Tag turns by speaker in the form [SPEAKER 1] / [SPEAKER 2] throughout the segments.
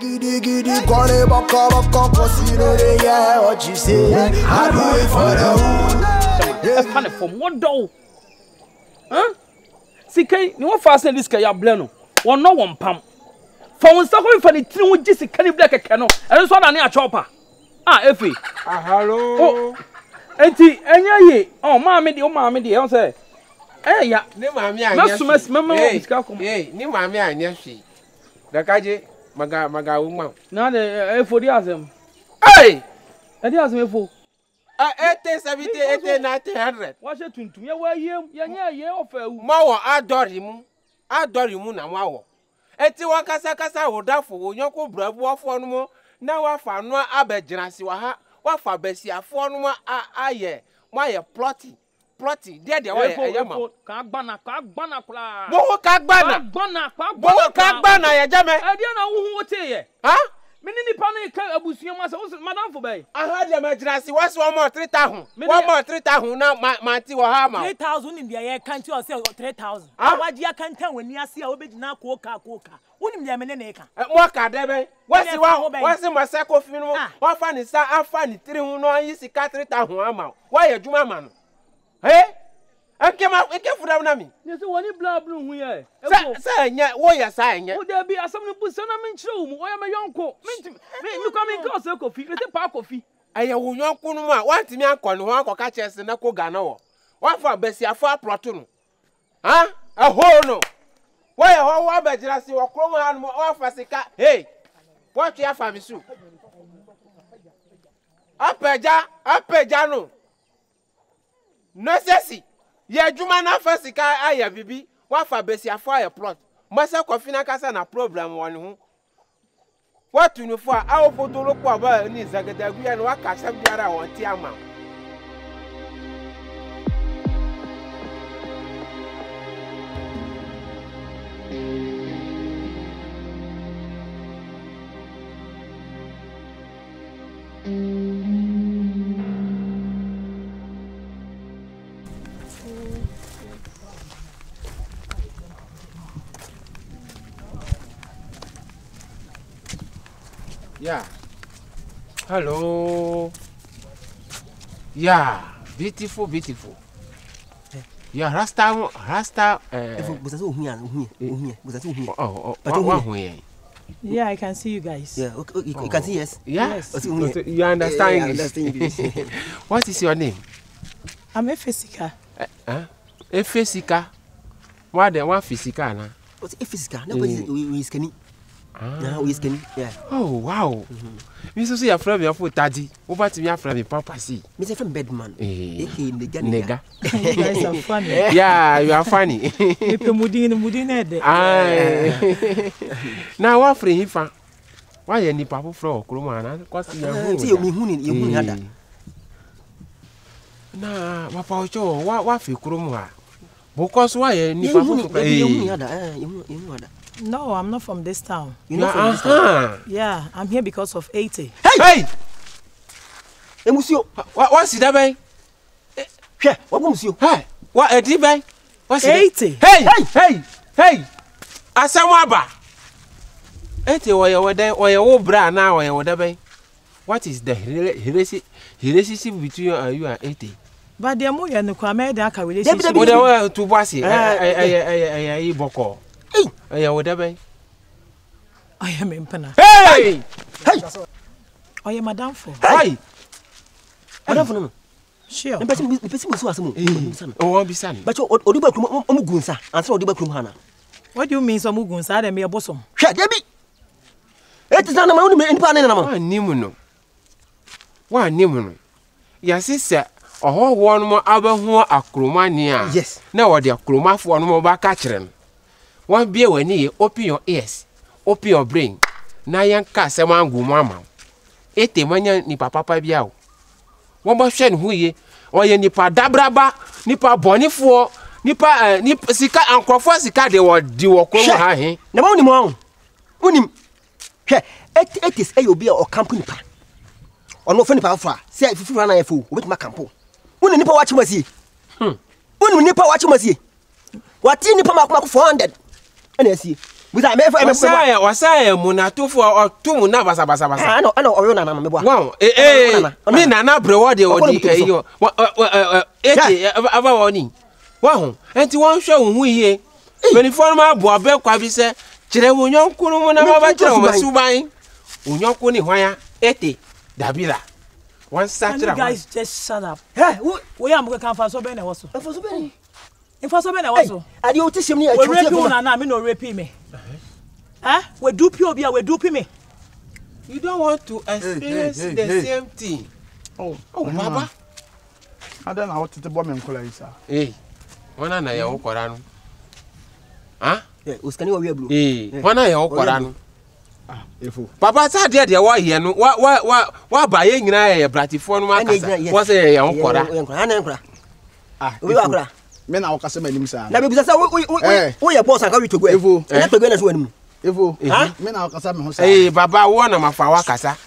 [SPEAKER 1] Giddy, call it back, cause you know they hear what you say. I do it for the hood.
[SPEAKER 2] Funny from what though? Huh? See, you want fast this guy, you're bleno. One no one pump. For one second, for the three with Jesse Kenny Black a canoe, and that's what I need a chopper. Ah, Effie.
[SPEAKER 3] Hello.
[SPEAKER 2] Oh, Auntie, and ye. Oh, mammy, I'll say. Eh, yeah.
[SPEAKER 3] Ni mammy, I
[SPEAKER 2] must remember.
[SPEAKER 3] Hey, ni mammy, I never see. The kaji, maga woman.
[SPEAKER 2] Now the for the asm.
[SPEAKER 3] Hey!
[SPEAKER 2] And he has me for
[SPEAKER 3] 80, 70, 80, 90, 100.
[SPEAKER 2] What's it to me? Where you, yeah, of a
[SPEAKER 3] Mawa, adore him na mawa. Eti wakasa wodafu wonyoko brabu afọ no na wafa no abegyinase wa ha wafa besia afọ no aye moye plotty de wa ye ma
[SPEAKER 2] ka gbana kula
[SPEAKER 3] bo ka gbana ye jame
[SPEAKER 2] e de na wo hu wote ye
[SPEAKER 3] ha
[SPEAKER 2] mini nipa na ka abusuam ase wo madam fo bai
[SPEAKER 3] aha de magyinase wase wo mo 3000 na manti wo ha ma
[SPEAKER 4] 3000 in dia ye kanti o se 3000 awaji akanta wani ase a obegina koka wonim dia mene ne ka
[SPEAKER 3] mo ka de ben wase masako fi no wa fa ni sa afa ni 3 hu no yi sika 3000 ama wa ye djuma ma no eke fura na mi
[SPEAKER 2] ne se woni bla hu ye
[SPEAKER 3] sa nya wo ya sa nya
[SPEAKER 2] wo de bi asam ne busa na menchire wo mu o ya me yonko me kwa me ka se kofi me te pa kofi
[SPEAKER 3] aye wo yonko no ma wanti mi anko ne ho akoka chese na ko gana wo wa fa besiafo aproto no ha ho no wo ye ho wa bejira si wo kro ha no wa fa sika hey what you afa mi su apeja no no sesi ye djuma na fa sika aya bibi wa fa besiafo aya plot masa kofi na kasa na problem woni ho what you know for our photo look about ni zagadagu ya no aka sam biara won ti ama Yeah. Hello. Yeah. Beautiful. Yeah, Rasta.
[SPEAKER 4] Yeah, I can see you guys.
[SPEAKER 5] Yeah, okay, you can see us.
[SPEAKER 3] Yes. You understand English. What is your name?
[SPEAKER 4] I'm Efesika.
[SPEAKER 3] Efesika. What the one physical na?
[SPEAKER 5] What's Efesika? Nobody is skinny. Ah, we skinny. Yeah.
[SPEAKER 3] Oh, wow. Me so say your friend me for daddy. Over to me your friend me papa see.
[SPEAKER 5] Me say from bedman.
[SPEAKER 3] Nega.
[SPEAKER 4] You guys are funny.
[SPEAKER 3] Yeah, you are funny.
[SPEAKER 4] Me pe mudin ede.
[SPEAKER 3] Now what free hifa? Why you ni papa fro kroma na? Kwasi ya hu.
[SPEAKER 5] See you hu hada.
[SPEAKER 3] Na papa ocho wa fi kroma. Because why you ni papa fro?
[SPEAKER 5] You hu hada.
[SPEAKER 4] No, I'm not from this town.
[SPEAKER 5] You're not from this town?
[SPEAKER 4] Yeah, I'm here because of 80.
[SPEAKER 3] Hey!
[SPEAKER 5] Hey, monsieur.
[SPEAKER 3] What's that, bay?
[SPEAKER 5] What, monsieur?
[SPEAKER 3] Hey! What, a deep bay? What's
[SPEAKER 4] 80?
[SPEAKER 3] Hey! Asamwaba! 80, or your bra now, or your bay? What is the relationship between you and 80?
[SPEAKER 4] But the more you come, there can relationship.
[SPEAKER 3] What are to Bossy? I boko. Hey, whatever.
[SPEAKER 4] I am in Pena.
[SPEAKER 3] Hey!
[SPEAKER 4] I am Madame for.
[SPEAKER 3] Hey!
[SPEAKER 5] Madame for no.
[SPEAKER 4] Sure.
[SPEAKER 5] The person was so.
[SPEAKER 3] Oh, I'll be son.
[SPEAKER 5] But you Odiba Mugunsa, and so Odiba Kumhana.
[SPEAKER 4] What do you mean, some Mugunsa and me a bosom?
[SPEAKER 5] Shut Debbie! It is not my own in Panama.
[SPEAKER 3] One Nimuno. Yes, sister. A whole one more Abaho Acromania.
[SPEAKER 5] Yes.
[SPEAKER 3] Now, what the Acroma for one more back catching. One beer when you open your ears, open your brain. Na yan ka semangu mama. Ete manya ni papa biao. One more shen huye, or ye nipa dabraba, nipa bonifo, nipa sika and crofo sika de were ha he.
[SPEAKER 5] Na ma oni mo. Unim. Hwe, it is ayobi or company pa. Or no funny pa fra. Say if you run na efu, obet ma campo. Uni nipa watch masi. Uni nipa watch masi. What nipa makuma 400. And I see. Busa me
[SPEAKER 3] wasaya munatufo otumu na basa.
[SPEAKER 5] Ana oyo na me boa.
[SPEAKER 3] Wow, me na brewo de odi eyo. Aba woni. Wow, enti won hwe wo yiye. Benifo ma bo abe kwa bi se kire wo nyonkuru mu na ba kire wo masuban. Unyonku ni hwan ete dabira. One satchel.
[SPEAKER 4] You guys just shut up. Hey, we am going to so be na waso. For so be. If for so be na waso. Ade o tishim ni achu. We rape you na me no rape me. We do pure bia, we do me.
[SPEAKER 3] You don't want to experience the same thing.
[SPEAKER 1] Oh,
[SPEAKER 3] Baba.
[SPEAKER 1] I don't know what to bomb nkola isa.
[SPEAKER 3] Wana na ya okora no.
[SPEAKER 5] Uskani wa we blue.
[SPEAKER 3] Wana ya okora no.
[SPEAKER 1] Efo.
[SPEAKER 3] Papa sa de wa ye no wa ba ye nyina ye bratifo no makasa. Wo se ya okora.
[SPEAKER 5] Ana nkora. We akora.
[SPEAKER 1] Me na okasa manim sa.
[SPEAKER 5] Na be bisa sa we ye boss aka we to go.
[SPEAKER 1] Efo.
[SPEAKER 5] Na to go na so anim.
[SPEAKER 1] Efo. Me na okasa me ho sa.
[SPEAKER 3] Baba wo na mafa wa kasa.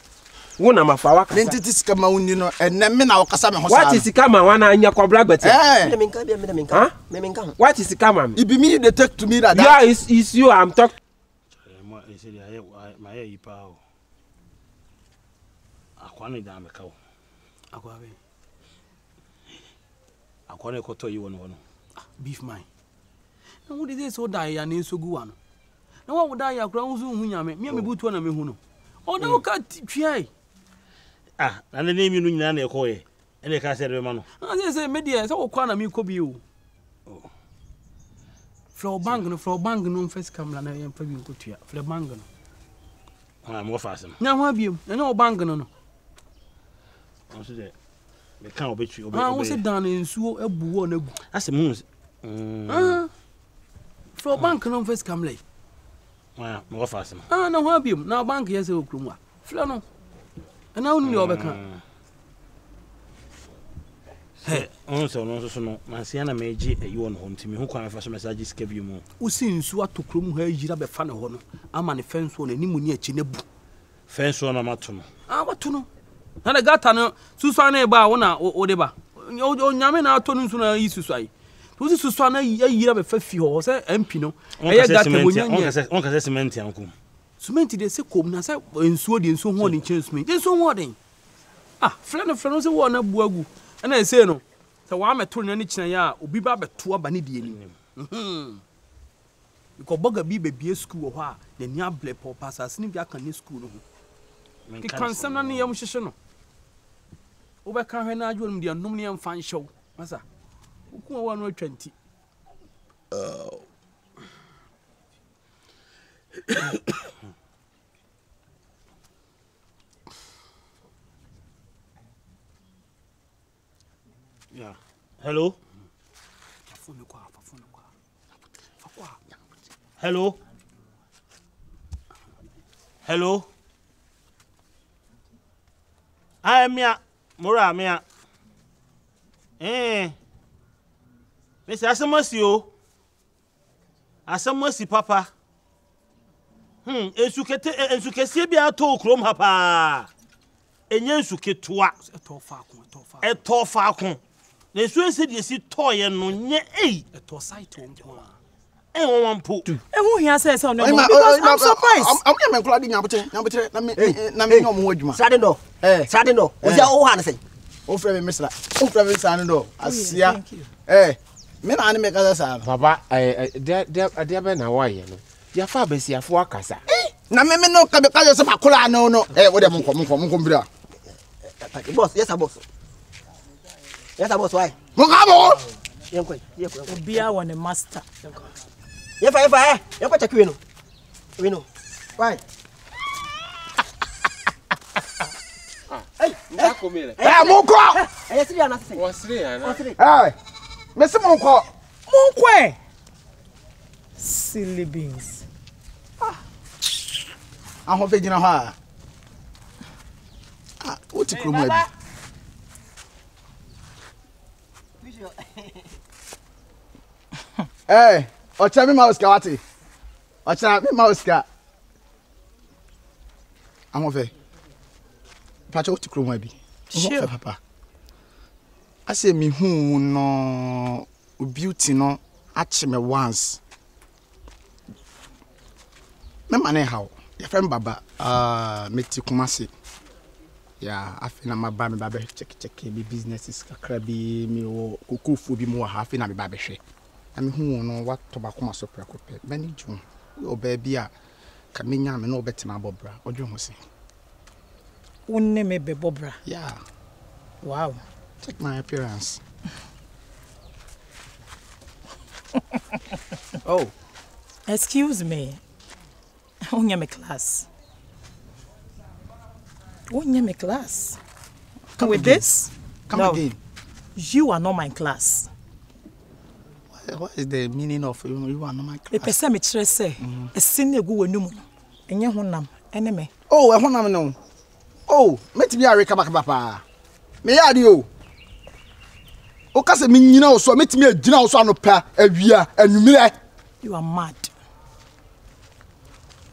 [SPEAKER 3] Wo na mafa wa kasa.
[SPEAKER 1] Lenti sika ma woni no enne me na okasa me ho sa.
[SPEAKER 3] What is sika ma wana anya kwabla gbete?
[SPEAKER 5] Me menka bia me menka. Me menka.
[SPEAKER 3] What is sika ma me?
[SPEAKER 1] Ibi me dey take to me that.
[SPEAKER 3] Yeah, is you I'm talking.
[SPEAKER 2] My yipa o akwane da meka o akwabe akwane koto yi wono beef mine na wo dey so die ya na esogu wa no na wo die ya kura wo so hu nyame me butu na me hu no o da wo ka twiai na ne mi no nyina na ekoye ene ka se de ma no na se me die se wo kwa na me ko bi o flow bang no first camera na yem fa bi ko tua flow bang no mo fasem na ho abiem na no bang no no o se de me kan obetwi o se dan nsuo abu wo na gu asem hu flow bank no first camera mo fasem na ho abiem na bank yese okrum a flow no na unu ni obeka on so no so no mansia na meji ayi won ho ntimi hu kwan fa so message scabi mu usi nsu atokrom ha yira be fa ne ho no ama ne fence no ni mu ni achi nebu fence no mato no wato no na de gata no susu na e ba wo na o de ba o nyame na ato no nsu na yi susu ai to si susu na yira be fa fi ho se MP no e ya gata mo nyanya on ka se cement ankum cement de se kom na se nsuo de nsuo ho de chen cement de nsuo ho de fle no se wo na bu agu na ese no se wa meto no ni kina ya obi ba beto aba ne die ni because boga bi be school ho a na ni able pop asas ni bi aka ni school no ho ki kansam na ne yam hyehye no wo be ka hwe na adwo no de anom ne yam fan hyew masa ku wa no 20 yeah. Hello? Hello? Hello? I am ya. Mura mia. Mr. Asamasi papa. Ensukese bia to krom ha pa. Enye nsuketua. Etofa akon. Na so ense de si toye no nye eto site won won po
[SPEAKER 4] who here say no because I'm surprised
[SPEAKER 1] I'm me kula di nyabote na me nyom ho adwuma
[SPEAKER 5] sade no o sia o ha ne say
[SPEAKER 1] o frɛ me misra o frɛ me sane do asia me na ane me kasa sa
[SPEAKER 3] papa de be na wa ye no ya fa besiafo akasa
[SPEAKER 1] na me no ka be kasa se makula no wo de monko bira
[SPEAKER 5] boss yes boss yes boss why
[SPEAKER 1] mokabo
[SPEAKER 5] yenkoi
[SPEAKER 4] obia won the master
[SPEAKER 5] yefa check we no why
[SPEAKER 1] monko
[SPEAKER 5] siri ana say
[SPEAKER 3] wasiri ana
[SPEAKER 1] me se monko
[SPEAKER 4] silly beans
[SPEAKER 1] aho fe gina ha o ti kromo abi ocha mi mouse ka wati ocha mi mouse ka aho fe pacha o ti kromo abi sure papa ase mi hu no beauty no achi me once
[SPEAKER 6] Me mane how. Your friend Baba, meti Kumasi. Yeah, I feel my baba check me businesses kakra bi me wo kokofu bi mo ha afi na me baba hwe. Na me hu no what tobacco ma so prekope. Bani ju. O baby a ka me nya me no betima bobra. Odwo ho se.
[SPEAKER 4] Wonne me be bobra.
[SPEAKER 6] Yeah.
[SPEAKER 4] Wow.
[SPEAKER 6] Check my appearance. Oh,
[SPEAKER 4] Excuse me. Onye me class. Onye me class.
[SPEAKER 6] come
[SPEAKER 4] With
[SPEAKER 6] again.
[SPEAKER 4] this?
[SPEAKER 6] Come
[SPEAKER 4] No.
[SPEAKER 6] again.
[SPEAKER 4] You are not my class.
[SPEAKER 6] What is the meaning of you are not my
[SPEAKER 4] Me
[SPEAKER 6] class?
[SPEAKER 4] pese me kire se. Esin na egu wanu mu no. Enye honam ene me.
[SPEAKER 6] Oh, I want no. Oh, meti bi areka bakaba. Me yadi o. O ka se me nyina o so meti me agina o so anopa awia anumire.
[SPEAKER 4] You are mad.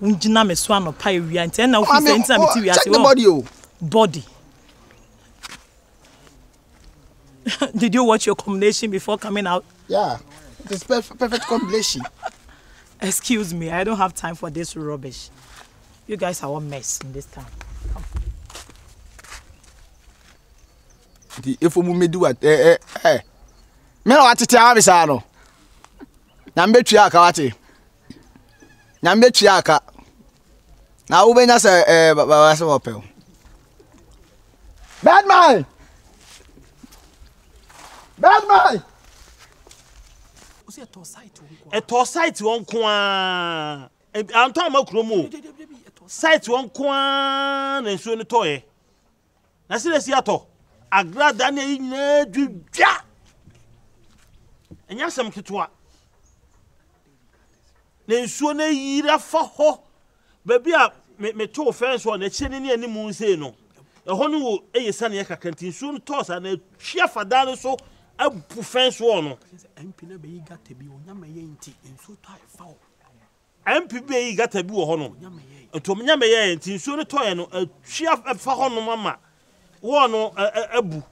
[SPEAKER 4] Unjina me so anopa ewia nti na ofi se nti na me ti wi
[SPEAKER 6] check the body o.
[SPEAKER 4] Body. Did you watch your combination before coming out?
[SPEAKER 6] Yeah. It is perfect combination.
[SPEAKER 4] Excuse me, I don't have time for this rubbish. You guys are one mess in this town.
[SPEAKER 6] The if we me do what me what tete abisa no. Na mbetwi aka wate. Na mbetwi aka. Na wo benya se baba se opel. Bad man. Bad man.
[SPEAKER 7] Eto site won kwa anto amakromo site won kwa na nsuo ne toye na seresi ato agrada na nyina dwudwa enya sam ketwa na nsuo na yira fa ho ba bia me to fence on na chene ne animu nsei no eho no wo eyesa ne kakanti nsuo no tosa na twia fada no so abu fence won no
[SPEAKER 2] MP na be yi gata bi onyama ye nti enso to afa o
[SPEAKER 7] MP be yi gata bi wo ho no nto nyama ye nti nsuo no toye no atwia fa ho no mama wo no abu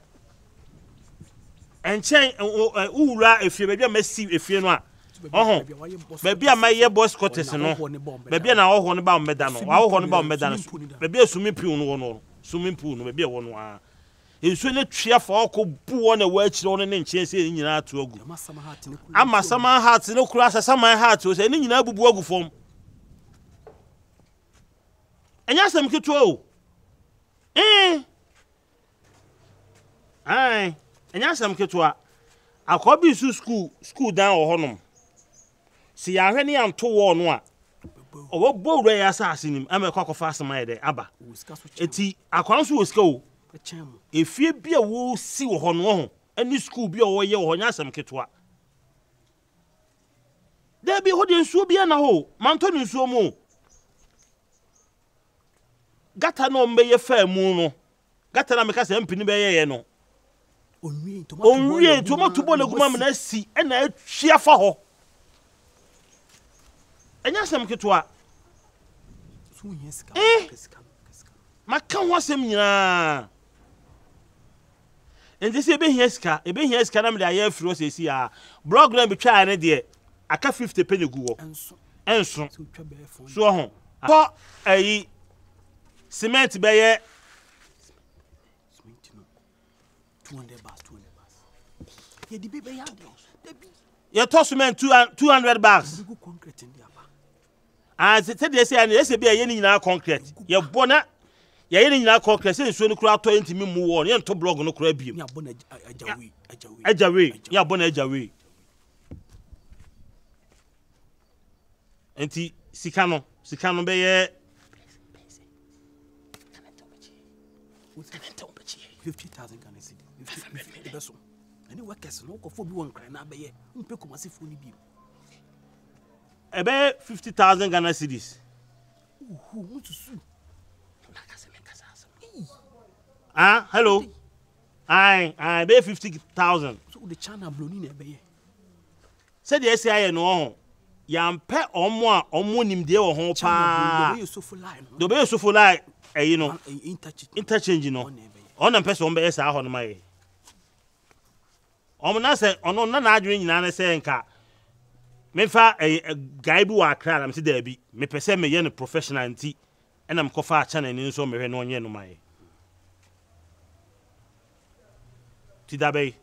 [SPEAKER 7] enchen uwura efie be bia masi efie no a oho be bia maye boss quarters no be bia na ho no ba mbeda no wa ho no ba mbeda no be bia swimming pool no wo no swimming pool no be bia wo no a enso ne twia fa okọ buo na wa akire ono ne nchen se nyina ato agu ama sama heart ne kura sama heart o se ne nyina abubu agu fom enya sam keto o ai enya sam keto a akobi su school dan o honom si ya hwe ne anto wo no a owo bowura ya sa asinim ama kwakofa asama ye de aba eti akwanso wo ska o efie bia wo si wo ho no ho ani school bia wo ye wo nya asam ketwa da bi ho de nsuo bia na ho manto ne nsuo mu gata no mbe ye fa mu no gata na meka se mpini be ye no onwie tomato bo leguma me na si e na atwia fa ho enya asam ketwa
[SPEAKER 2] so yesika
[SPEAKER 7] maka ho asem nyina enti se ebe hia sika na me da ya afiro se si a blog na betwa ne de aka 50 penny gu wo enso so ho to ayi cement be ye
[SPEAKER 2] 200 bars ye di be ya de
[SPEAKER 7] ye to cement 200 bags
[SPEAKER 2] go concrete ndi aba
[SPEAKER 7] se de se ya ne se be ye ni nyina concrete ye bona ye ni nyina concrete se nsuo ni kura to ntimi mu wo ye nto blog no kura biem
[SPEAKER 2] ni abona
[SPEAKER 7] ajawe ya bona ajawe enti sika no be ye
[SPEAKER 2] 50,000 Ghana cedi 50 beso any workers no ko fo bi won kran na be ye mpe komasifo ni bi
[SPEAKER 7] ebe 50,000 Ghana cedis
[SPEAKER 2] mutusu
[SPEAKER 7] hello I be 50,000
[SPEAKER 2] so the channel bloni na be ye
[SPEAKER 7] said the SIA no ho yampe omo nimde wo ho pa do be so for like you know interchange no on am person be esa ho no mai omo na se ono na adwene nyina na se nka Memfa guy bi wa kra na me se da bi me pese me ye no professional nti ena me kofa channel ni nso me hwe no onye no mai ti da bay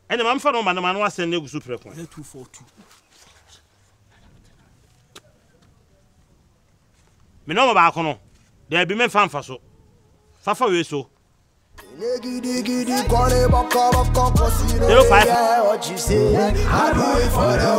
[SPEAKER 7] ena mam fa no ma no asen na gusu preko
[SPEAKER 2] 242
[SPEAKER 7] me no ba akono da bi me fa so fafa we so
[SPEAKER 1] 05
[SPEAKER 7] what you say I do it for the